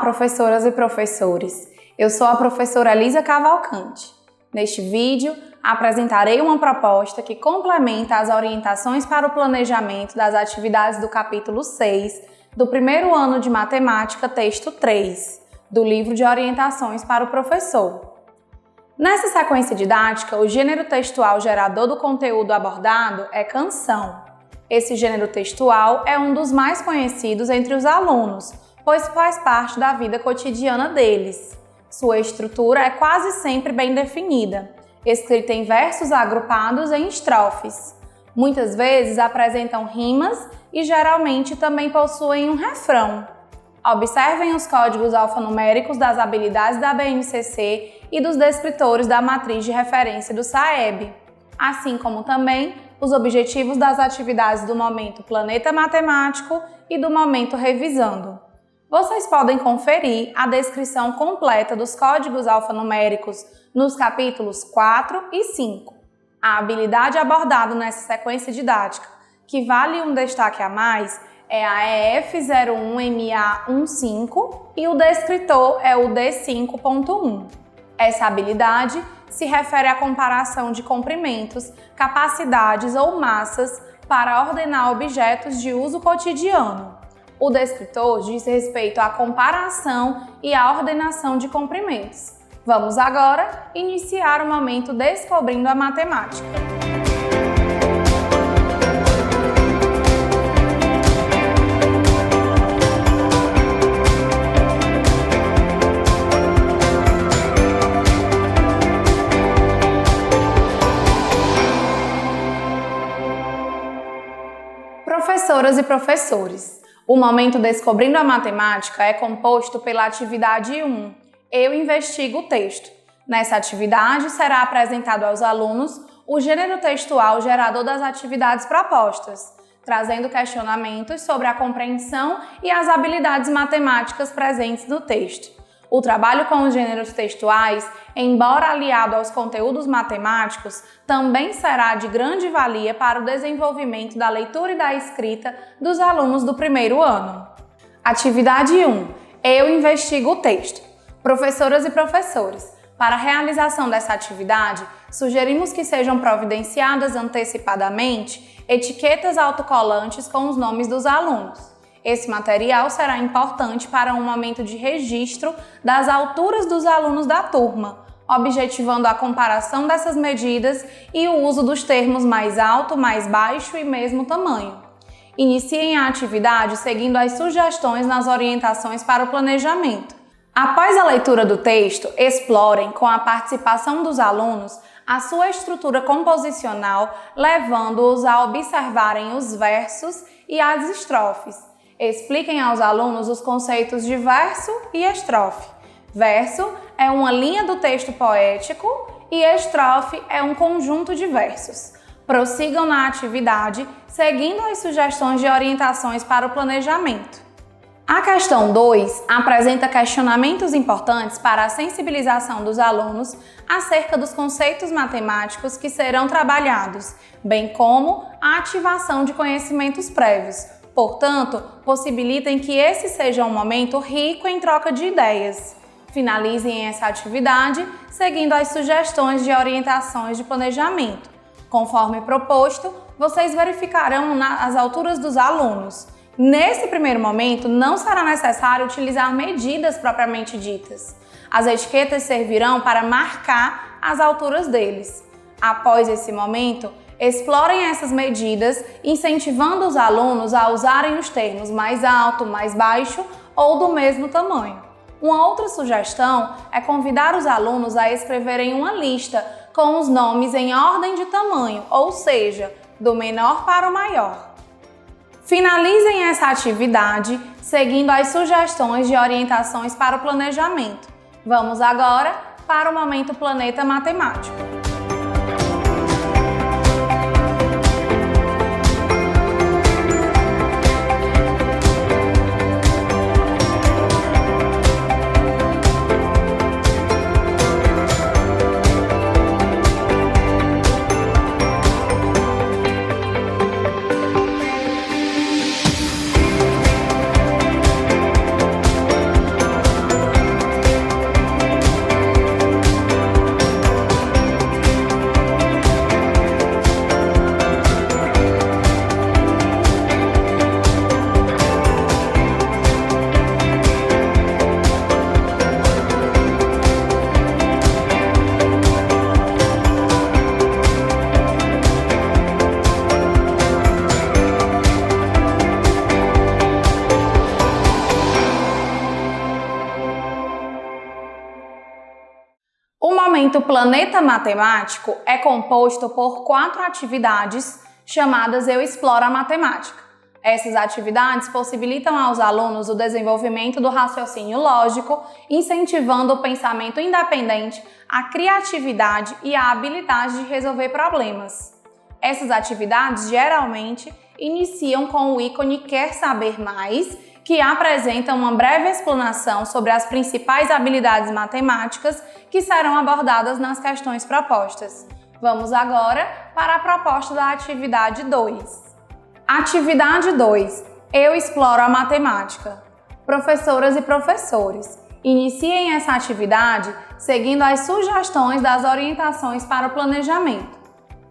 professoras e professores! Eu sou a professora Elisa Cavalcante. Neste vídeo, apresentarei uma proposta que complementa as orientações para o planejamento das atividades do capítulo 6 do primeiro ano de Matemática, texto 3, do livro de orientações para o professor. Nessa sequência didática, o gênero textual gerador do conteúdo abordado é canção. Esse gênero textual é um dos mais conhecidos entre os alunos, pois faz parte da vida cotidiana deles. Sua estrutura é quase sempre bem definida, escrita em versos agrupados em estrofes. Muitas vezes apresentam rimas e geralmente também possuem um refrão. Observem os códigos alfanuméricos das habilidades da BNCC e dos descritores da matriz de referência do SAEB, assim como também os objetivos das atividades do momento Planeta Matemático e do momento Revisando. Vocês podem conferir a descrição completa dos códigos alfanuméricos nos capítulos 4 e 5. A habilidade abordada nessa sequência didática, que vale um destaque a mais, é a EF01MA15 e o descritor é o D5.1. Essa habilidade se refere à comparação de comprimentos, capacidades ou massas para ordenar objetos de uso cotidiano. O descritor diz respeito à comparação e à ordenação de comprimentos. Vamos agora iniciar o momento Descobrindo a Matemática. Professoras e professores, o momento Descobrindo a Matemática é composto pela atividade 1, Eu investigo o texto. Nessa atividade será apresentado aos alunos o gênero textual gerador das atividades propostas, trazendo questionamentos sobre a compreensão e as habilidades matemáticas presentes no texto. O trabalho com os gêneros textuais, embora aliado aos conteúdos matemáticos, também será de grande valia para o desenvolvimento da leitura e da escrita dos alunos do primeiro ano. Atividade 1. Eu investigo o texto. Professoras e professores, para a realização dessa atividade, sugerimos que sejam providenciadas antecipadamente etiquetas autocolantes com os nomes dos alunos. Esse material será importante para um momento de registro das alturas dos alunos da turma, objetivando a comparação dessas medidas e o uso dos termos mais alto, mais baixo e mesmo tamanho. Iniciem a atividade seguindo as sugestões nas orientações para o planejamento. Após a leitura do texto, explorem, com a participação dos alunos, a sua estrutura composicional, levando-os a observarem os versos e as estrofes. Expliquem aos alunos os conceitos de verso e estrofe. Verso é uma linha do texto poético e estrofe é um conjunto de versos. Prossigam na atividade, seguindo as sugestões de orientações para o planejamento. A questão 2 apresenta questionamentos importantes para a sensibilização dos alunos acerca dos conceitos matemáticos que serão trabalhados, bem como a ativação de conhecimentos prévios. Portanto, possibilitem que esse seja um momento rico em troca de ideias. Finalizem essa atividade seguindo as sugestões de orientações de planejamento. Conforme proposto, vocês verificarão as alturas dos alunos. Nesse primeiro momento, não será necessário utilizar medidas propriamente ditas. As etiquetas servirão para marcar as alturas deles. Após esse momento, explorem essas medidas, incentivando os alunos a usarem os termos mais alto, mais baixo ou do mesmo tamanho. Uma outra sugestão é convidar os alunos a escreverem uma lista com os nomes em ordem de tamanho, ou seja, do menor para o maior. Finalizem essa atividade seguindo as sugestões de orientações para o planejamento. Vamos agora para o momento Planeta Matemático. momento Planeta Matemático é composto por 4 atividades chamadas Eu Exploro a Matemática. Essas atividades possibilitam aos alunos o desenvolvimento do raciocínio lógico, incentivando o pensamento independente, a criatividade e a habilidade de resolver problemas. Essas atividades geralmente iniciam com o ícone Quer Saber Mais, que apresenta uma breve explanação sobre as principais habilidades matemáticas que serão abordadas nas questões propostas. Vamos agora para a proposta da atividade 2. Atividade 2. Eu exploro a matemática. Professoras e professores, iniciem essa atividade seguindo as sugestões das orientações para o planejamento.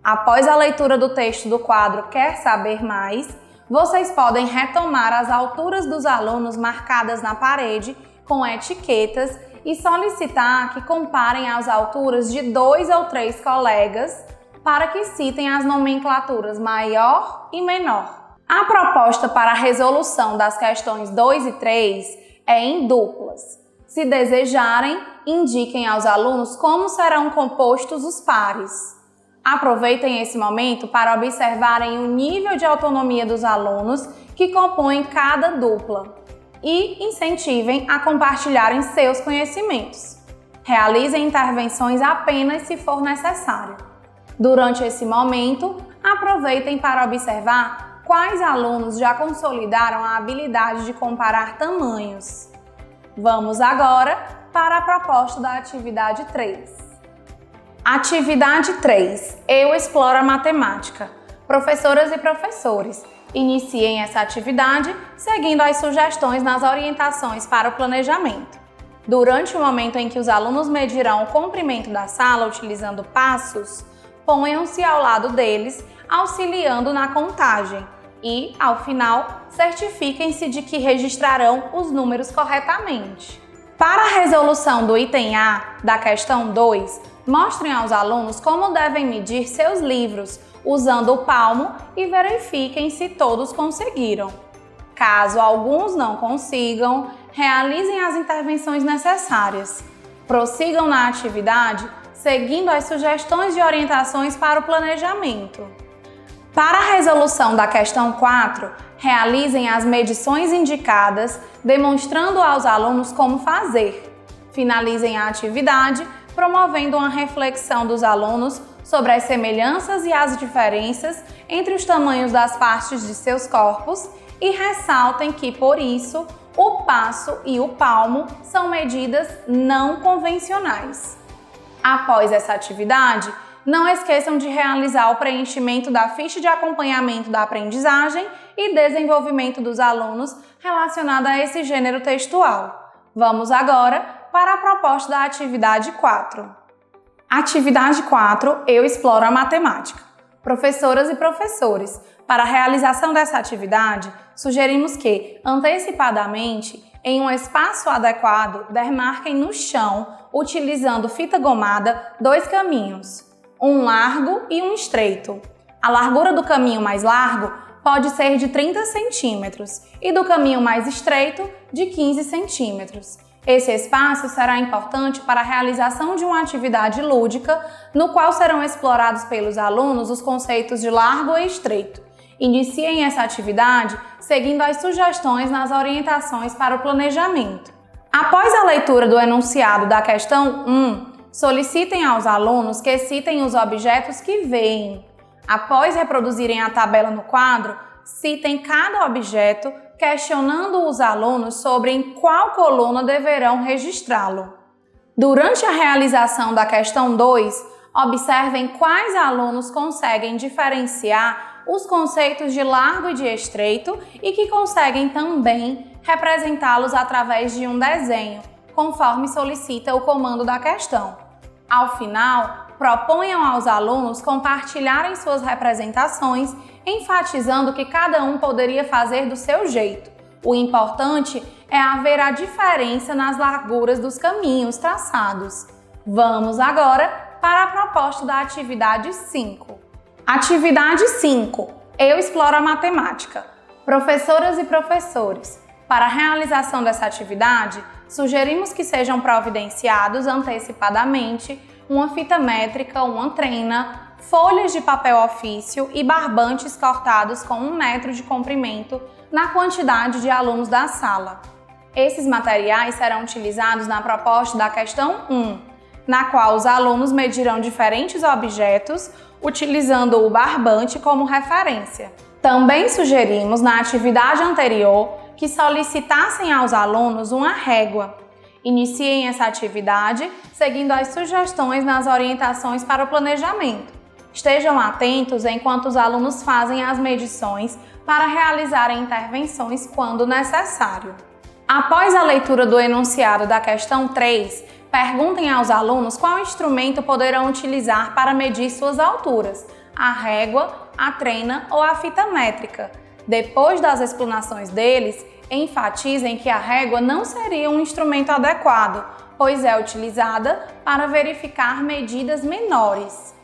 Após a leitura do texto do quadro Quer Saber Mais, vocês podem retomar as alturas dos alunos marcadas na parede com etiquetas e solicitar que comparem as alturas de 2 ou 3 colegas para que citem as nomenclaturas maior e menor. A proposta para a resolução das questões 2 e 3 é em duplas. Se desejarem, indiquem aos alunos como serão compostos os pares. Aproveitem esse momento para observarem o nível de autonomia dos alunos que compõem cada dupla e incentivem a compartilharem seus conhecimentos. Realizem intervenções apenas se for necessário. Durante esse momento, aproveitem para observar quais alunos já consolidaram a habilidade de comparar tamanhos. Vamos agora para a proposta da atividade 3. Atividade 3. Eu exploro a matemática. Professoras e professores, iniciem essa atividade seguindo as sugestões nas orientações para o planejamento. Durante o momento em que os alunos medirão o comprimento da sala utilizando passos, ponham-se ao lado deles, auxiliando na contagem e, ao final, certifiquem-se de que registrarão os números corretamente. Para a resolução do item A da questão 2, mostrem aos alunos como devem medir seus livros, usando o palmo e verifiquem se todos conseguiram. Caso alguns não consigam, realizem as intervenções necessárias. Prossigam na atividade, seguindo as sugestões de orientações para o planejamento. Para a resolução da questão 4, realizem as medições indicadas, demonstrando aos alunos como fazer. Finalizem a atividade, promovendo uma reflexão dos alunos sobre as semelhanças e as diferenças entre os tamanhos das partes de seus corpos e ressaltem que, por isso, o passo e o palmo são medidas não convencionais. Após essa atividade, não esqueçam de realizar o preenchimento da ficha de acompanhamento da aprendizagem e desenvolvimento dos alunos relacionada a esse gênero textual. Vamos agora para a proposta da atividade 4. Atividade 4. Eu exploro a matemática. Professoras e professores, para a realização dessa atividade, sugerimos que, antecipadamente, em um espaço adequado, demarquem no chão, utilizando fita gomada, 2 caminhos, um largo e um estreito. A largura do caminho mais largo pode ser de 30 centímetros e do caminho mais estreito de 15 centímetros. Esse espaço será importante para a realização de uma atividade lúdica, no qual serão explorados pelos alunos os conceitos de largo e estreito. Iniciem essa atividade seguindo as sugestões nas orientações para o planejamento. Após a leitura do enunciado da questão 1, solicitem aos alunos que citem os objetos que veem. Após reproduzirem a tabela no quadro, citem cada objeto, questionando os alunos sobre em qual coluna deverão registrá-lo. Durante a realização da questão 2, observem quais alunos conseguem diferenciar os conceitos de largo e de estreito e que conseguem também representá-los através de um desenho, conforme solicita o comando da questão. Ao final, proponham aos alunos compartilharem suas representações, enfatizando que cada um poderia fazer do seu jeito. O importante é haver a diferença nas larguras dos caminhos traçados. Vamos agora para a proposta da atividade 5. Atividade 5. Eu exploro a matemática. Professoras e professores, para a realização dessa atividade, sugerimos que sejam providenciados antecipadamente uma fita métrica, uma trena, folhas de papel ofício e barbantes cortados com 1 metro de comprimento na quantidade de alunos da sala. Esses materiais serão utilizados na proposta da questão 1, na qual os alunos medirão diferentes objetos utilizando o barbante como referência. Também sugerimos na atividade anterior que solicitassem aos alunos uma régua. Iniciem essa atividade seguindo as sugestões nas orientações para o planejamento. Estejam atentos enquanto os alunos fazem as medições para realizarem intervenções quando necessário. Após a leitura do enunciado da questão 3, perguntem aos alunos qual instrumento poderão utilizar para medir suas alturas, a régua, a trena ou a fita métrica. Depois das explanações deles, enfatizem que a régua não seria um instrumento adequado, pois é utilizada para verificar medidas menores.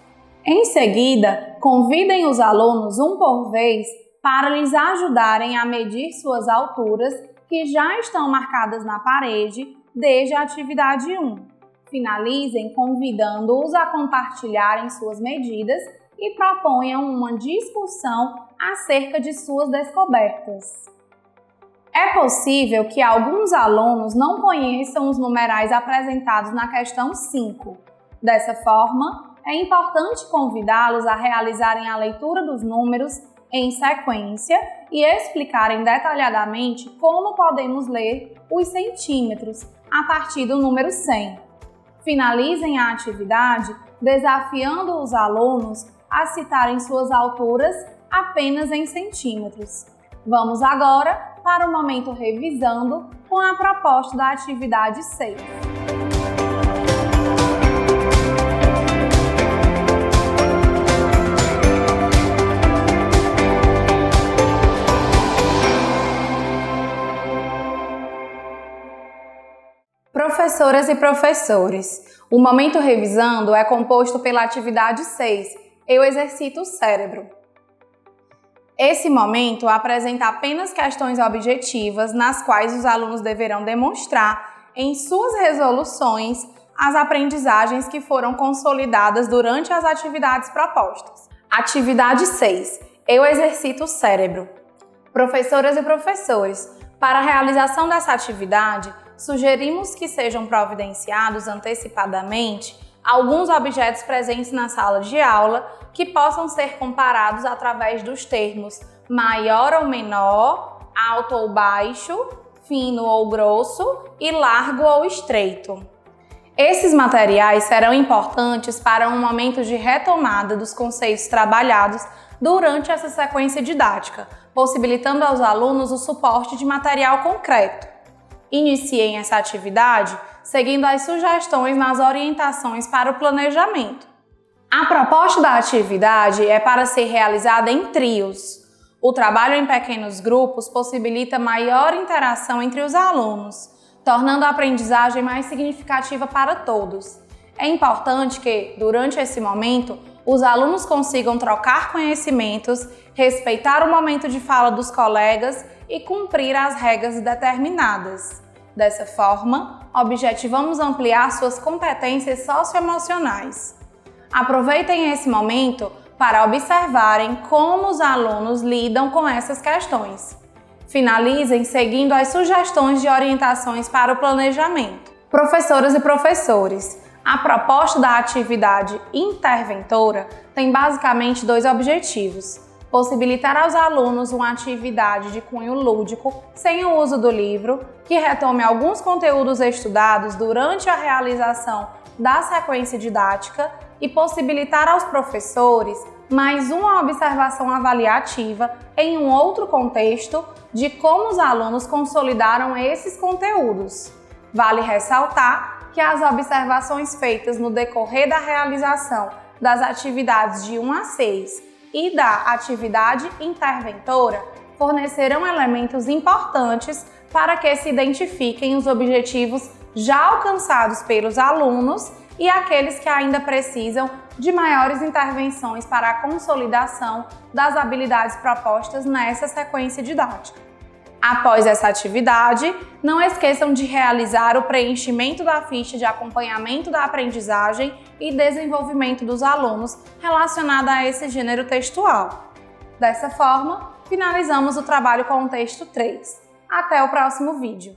Em seguida, convidem os alunos um por vez para lhes ajudarem a medir suas alturas que já estão marcadas na parede desde a atividade 1. Finalizem convidando-os a compartilharem suas medidas e proponham uma discussão acerca de suas descobertas. É possível que alguns alunos não conheçam os numerais apresentados na questão 5. Dessa forma, é importante convidá-los a realizarem a leitura dos números em sequência e explicarem detalhadamente como podemos ler os centímetros a partir do número 100. Finalizem a atividade desafiando os alunos a citarem suas alturas apenas em centímetros. Vamos agora para o momento revisando com a proposta da atividade 6. Professoras e professores, o momento revisando é composto pela atividade 6, Eu exercito o cérebro. Esse momento apresenta apenas questões objetivas nas quais os alunos deverão demonstrar em suas resoluções as aprendizagens que foram consolidadas durante as atividades propostas. Atividade 6. Eu exercito o cérebro. Professoras e professores, para a realização dessa atividade, sugerimos que sejam providenciados antecipadamente alguns objetos presentes na sala de aula que possam ser comparados através dos termos maior ou menor, alto ou baixo, fino ou grosso e largo ou estreito. Esses materiais serão importantes para um momento de retomada dos conceitos trabalhados durante essa sequência didática, possibilitando aos alunos o suporte de material concreto. Iniciem essa atividade seguindo as sugestões nas orientações para o planejamento. A proposta da atividade é para ser realizada em trios. O trabalho em pequenos grupos possibilita maior interação entre os alunos, tornando a aprendizagem mais significativa para todos. É importante que, durante esse momento, os alunos consigam trocar conhecimentos, respeitar o momento de fala dos colegas e cumprir as regras determinadas. Dessa forma, objetivamos ampliar suas competências socioemocionais. Aproveitem esse momento para observarem como os alunos lidam com essas questões. Finalizem seguindo as sugestões de orientações para o planejamento. Professoras e professores, a proposta da atividade interventora tem basicamente 2 objetivos: possibilitar aos alunos uma atividade de cunho lúdico sem o uso do livro, que retome alguns conteúdos estudados durante a realização da sequência didática, e possibilitar aos professores mais uma observação avaliativa em um outro contexto de como os alunos consolidaram esses conteúdos. Vale ressaltar que as observações feitas no decorrer da realização das atividades de 1 a 6 e da atividade interventora fornecerão elementos importantes para que se identifiquem os objetivos já alcançados pelos alunos e aqueles que ainda precisam de maiores intervenções para a consolidação das habilidades propostas nessa sequência didática. Após essa atividade, não esqueçam de realizar o preenchimento da ficha de acompanhamento da aprendizagem e desenvolvimento dos alunos relacionada a esse gênero textual. Dessa forma, finalizamos o trabalho com o texto 3. Até o próximo vídeo!